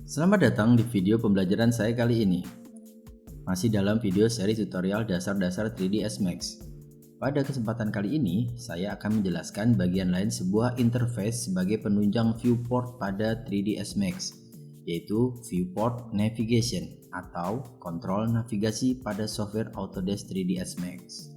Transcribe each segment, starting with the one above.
Selamat datang di video pembelajaran saya kali ini. Masih dalam video seri tutorial dasar-dasar 3ds Max. Pada kesempatan kali ini, saya akan menjelaskan bagian lain sebuah interface sebagai penunjang viewport pada 3ds Max, yaitu viewport navigation atau kontrol navigasi pada software Autodesk 3ds Max.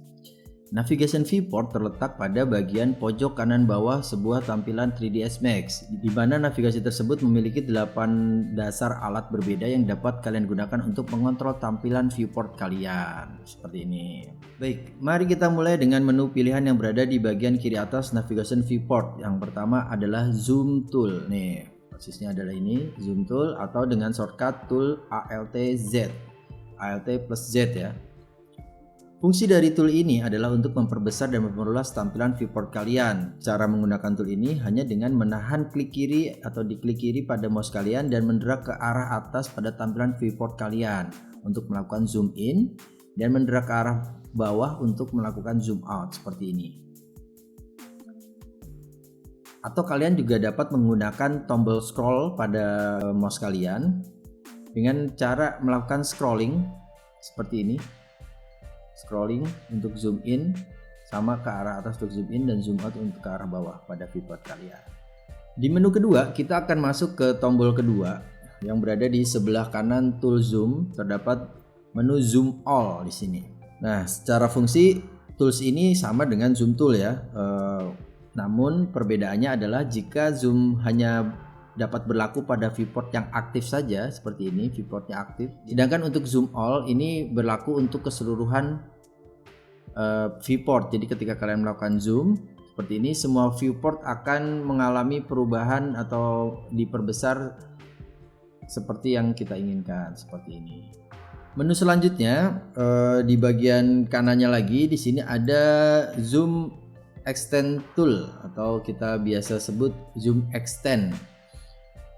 Navigation viewport terletak pada bagian pojok kanan bawah sebuah tampilan 3ds Max, di mana navigasi tersebut memiliki 8 dasar alat berbeda yang dapat kalian gunakan untuk mengontrol tampilan viewport kalian. Seperti ini. Baik, mari kita mulai dengan menu pilihan yang berada di bagian kiri atas navigation viewport. Yang pertama adalah zoom tool. Nih, persisnya adalah ini, zoom tool atau dengan shortcut tool Alt Z. Alt plus Z ya. Fungsi dari tool ini adalah untuk memperbesar dan memperluas tampilan viewport kalian. Cara menggunakan tool ini hanya dengan menahan klik kiri atau diklik kiri pada mouse kalian dan menderak ke arah atas pada tampilan viewport kalian untuk melakukan zoom in dan menderak ke arah bawah untuk melakukan zoom out seperti ini. Atau kalian juga dapat menggunakan tombol scroll pada mouse kalian dengan cara melakukan scrolling seperti ini. Scrolling untuk zoom in sama ke arah atas untuk zoom in dan zoom out untuk ke arah bawah pada viewport kalian. Di menu kedua kita akan masuk ke tombol kedua yang berada di sebelah kanan tool zoom. Terdapat menu zoom all di sini. Nah, secara fungsi tools ini sama dengan zoom tool ya. Namun perbedaannya adalah jika zoom hanya dapat berlaku pada viewport yang aktif saja seperti ini, viewportnya aktif. Sedangkan untuk zoom all ini berlaku untuk keseluruhan viewport. Jadi ketika kalian melakukan zoom seperti ini, semua viewport akan mengalami perubahan atau diperbesar seperti yang kita inginkan seperti ini. Menu selanjutnya di bagian kanannya lagi di sini ada zoom extend tool atau kita biasa sebut zoom extend.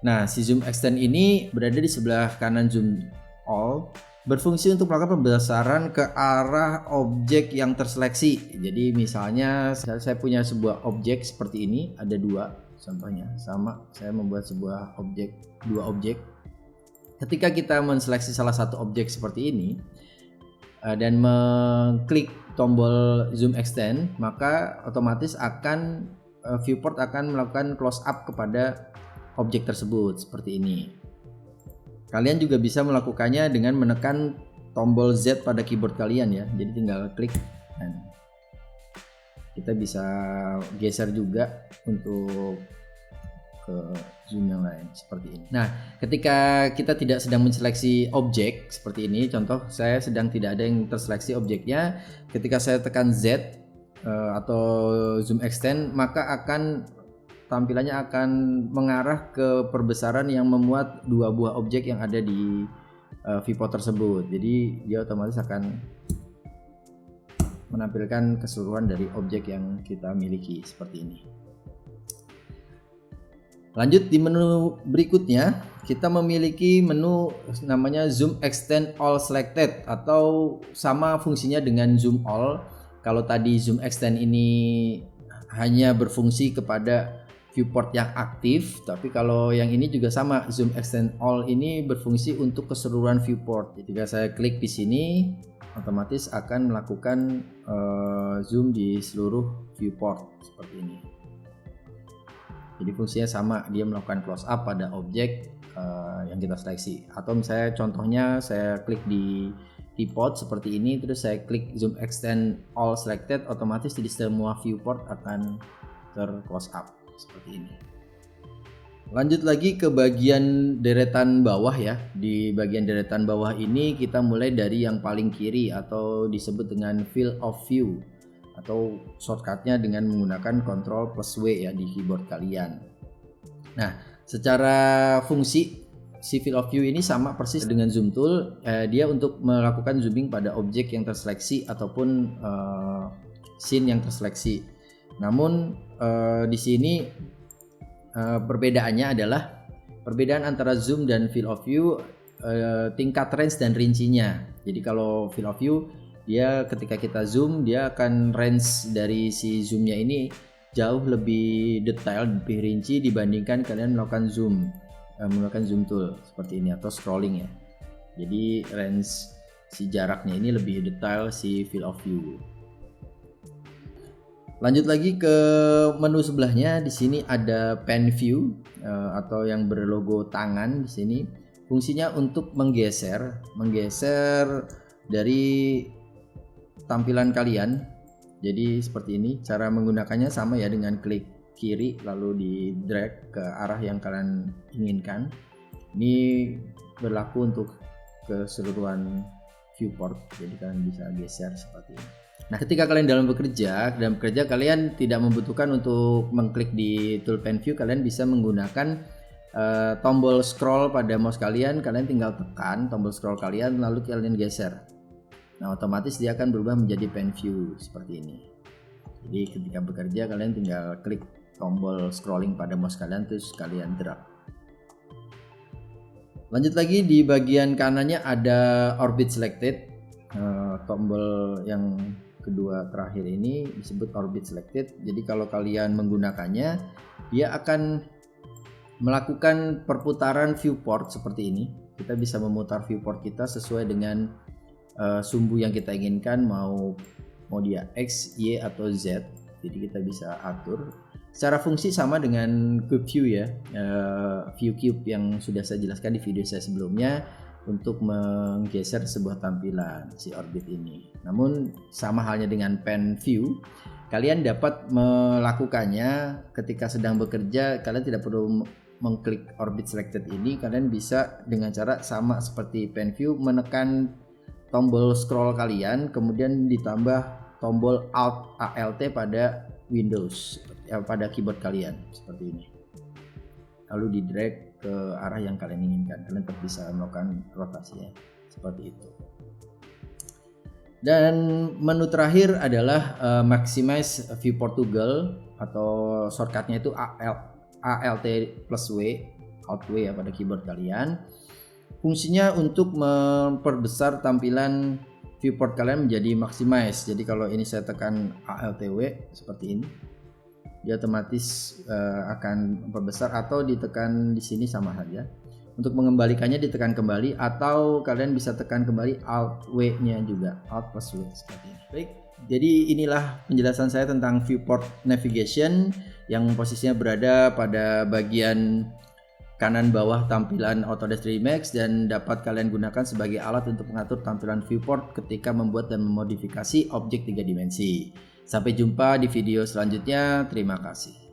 Nah, si zoom extend ini berada di sebelah kanan zoom all, berfungsi untuk melakukan pembesaran ke arah objek yang terseleksi. Jadi misalnya saya punya sebuah objek seperti ini, ada dua contohnya. Sama, saya membuat sebuah objek, dua objek. Ketika kita menseleksi salah satu objek seperti ini dan mengklik tombol zoom extend, maka otomatis akan viewport akan melakukan close up kepada objek tersebut seperti ini. Kalian juga bisa melakukannya dengan menekan tombol Z pada keyboard kalian ya. Jadi tinggal klik dan kita bisa geser juga untuk ke zoom yang lain seperti ini. Nah, ketika kita tidak sedang menseleksi objek seperti ini, contoh saya sedang tidak ada yang terseleksi objeknya, ketika saya tekan Z atau zoom extend, maka tampilannya akan mengarah ke perbesaran yang memuat dua buah objek yang ada di viewport tersebut. Jadi dia otomatis akan menampilkan keseluruhan dari objek yang kita miliki seperti ini. Lanjut di menu berikutnya, kita memiliki menu namanya zoom extend all selected atau sama fungsinya dengan zoom all. Kalau tadi zoom extend ini hanya berfungsi kepada viewport yang aktif, tapi kalau yang ini juga sama, zoom extend all ini berfungsi untuk keseluruhan viewport. Jika saya klik di sini, otomatis akan melakukan zoom di seluruh viewport seperti ini. Jadi fungsinya sama, dia melakukan close up pada objek yang kita seleksi. Atau misalnya contohnya saya klik di keyport seperti ini, terus saya klik zoom extend all selected, otomatis di semua viewport akan ter-close up seperti ini. Lanjut lagi ke bagian deretan bawah ya. Di bagian deretan bawah ini kita mulai dari yang paling kiri atau disebut dengan field of view atau shortcutnya dengan menggunakan Ctrl plus W ya di keyboard kalian. Nah, secara fungsi si field of view ini sama persis dengan zoom tool. Dia untuk melakukan zooming pada objek yang terseleksi ataupun scene yang terseleksi. Namun di sini perbedaannya adalah perbedaan antara zoom dan field of view, tingkat range dan rincinya. Jadi kalau field of view, dia ketika kita zoom, dia akan range dari si zoomnya ini jauh lebih detail, lebih rinci dibandingkan kalian melakukan zoom. menggunakan zoom tool seperti ini atau scrolling ya. Jadi range si jaraknya ini lebih detail si field of view. Lanjut lagi ke menu sebelahnya, di sini ada pen view atau yang berlogo tangan di sini. Fungsinya untuk menggeser dari tampilan kalian. Jadi seperti ini, cara menggunakannya sama ya, dengan klik kiri lalu di drag ke arah yang kalian inginkan. Ini berlaku untuk keseluruhan viewport, jadi kalian bisa geser seperti ini. Nah, ketika kalian dalam bekerja kalian tidak membutuhkan untuk mengklik di tool pen view, kalian bisa menggunakan tombol scroll pada mouse kalian tinggal tekan tombol scroll kalian lalu kalian geser. Nah, otomatis dia akan berubah menjadi pen view seperti ini. Jadi ketika bekerja kalian tinggal klik tombol scrolling pada mouse kalian terus kalian drag. Lanjut lagi, di bagian kanannya ada orbit selected. Tombol yang kedua terakhir ini disebut orbit selected. Jadi kalau kalian menggunakannya, dia akan melakukan perputaran viewport seperti ini. Kita bisa memutar viewport kita sesuai dengan sumbu yang kita inginkan, mau dia X, Y atau Z. Jadi kita bisa atur. Secara fungsi sama dengan cube view ya, view cube yang sudah saya jelaskan di video saya sebelumnya untuk menggeser sebuah tampilan si orbit ini. Namun sama halnya dengan pen view, kalian dapat melakukannya ketika sedang bekerja. Kalian tidak perlu mengklik orbit selected ini, kalian bisa dengan cara sama seperti pen view, menekan tombol scroll kalian kemudian ditambah tombol Alt ALT pada Windows pada keyboard kalian seperti ini, lalu di drag ke arah yang kalian inginkan. Kalian tetap bisa melakukan rotasinya seperti itu. Dan menu terakhir adalah maximize viewport toggle atau shortcutnya itu ALT plus W, Alt W ya pada keyboard kalian. Fungsinya untuk memperbesar tampilan viewport kalian menjadi maximize. Jadi kalau ini saya tekan ALT W seperti ini, dia otomatis akan memperbesar, atau ditekan di sini sama saja. Untuk mengembalikannya ditekan kembali, atau kalian bisa tekan kembali Alt W-nya juga, Alt plus W seperti ini. Baik, jadi inilah penjelasan saya tentang viewport navigation yang posisinya berada pada bagian kanan bawah tampilan Autodesk Remax dan dapat kalian gunakan sebagai alat untuk mengatur tampilan viewport ketika membuat dan memodifikasi objek 3 dimensi. Sampai jumpa di video selanjutnya. Terima kasih.